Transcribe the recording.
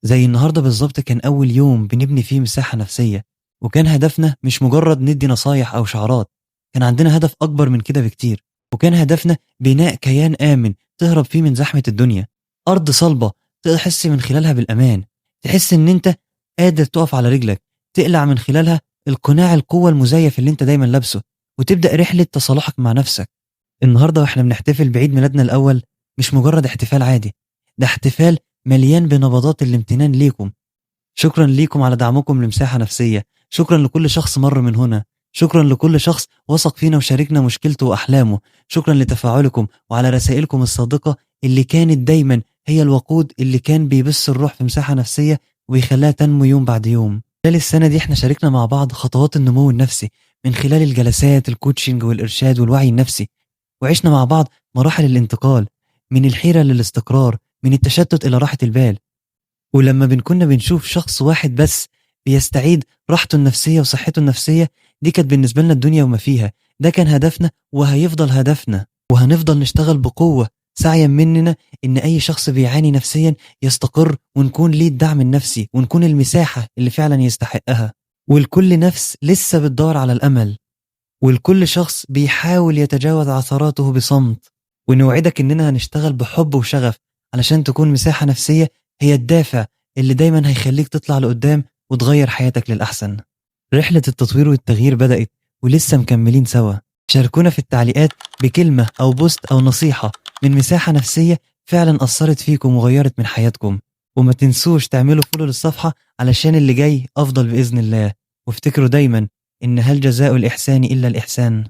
زي النهارده بالظبط كان أول يوم بنبني فيه مساحة نفسية، وكان هدفنا مش مجرد ندي نصايح أو شعارات، كان عندنا هدف أكبر من كده بكتير، وكان هدفنا بناء كيان آمن تهرب فيه من زحمة الدنيا، أرض صلبة تحس من خلالها بالأمان، تحس إن أنت قادر تقف على رجلك، تقلع من خلالها القناع القوة المزيف اللي أنت دايما لابسه، وتبدأ رحلة تصالحك مع نفسك. النهارده واحنا بنحتفل بعيد ميلادنا الأول مش مجرد احتفال عادي، ده احتفال مليان بنبضات الامتنان ليكم. شكرا ليكم على دعمكم لمساحة نفسية، شكرا لكل شخص مر من هنا، شكرا لكل شخص وثق فينا وشاركنا مشكلته وأحلامه، شكرا لتفاعلكم وعلى رسائلكم الصادقة اللي كانت دايما هي الوقود اللي كان بيبث الروح في مساحة نفسية ويخليها تنمو يوم بعد يوم. خلال السنة دي احنا شاركنا مع بعض خطوات النمو النفسي من خلال الجلسات الكوتشنج والإرشاد والوعي النفسي، وعشنا مع بعض مراحل الانتقال من الحيرة للاستقرار، من التشتت إلى راحة البال. ولما كنا بنشوف شخص واحد بس بيستعيد راحته النفسية وصحته النفسية، دي كانت بالنسبة لنا الدنيا وما فيها، ده كان هدفنا وهيفضل هدفنا، وهنفضل نشتغل بقوة سعيا مننا إن أي شخص بيعاني نفسيا يستقر، ونكون ليه الدعم النفسي، ونكون المساحة اللي فعلا يستحقها. والكل نفس لسه بتدور على الأمل، والكل شخص بيحاول يتجاوز عثراته بصمت، ونوعدك إننا هنشتغل بحب وشغف علشان تكون مساحة نفسية هي الدافع اللي دايما هيخليك تطلع لقدام وتغير حياتك للأحسن. رحلة التطوير والتغيير بدأت ولسه مكملين سوا. شاركونا في التعليقات بكلمة أو بوست أو نصيحة من مساحة نفسية فعلا أثرت فيكم وغيرت من حياتكم، وما تنسوش تعملوا فولو للصفحة علشان اللي جاي أفضل بإذن الله. وافتكروا دايما إن هل جزاء الإحسان إلا الإحسان.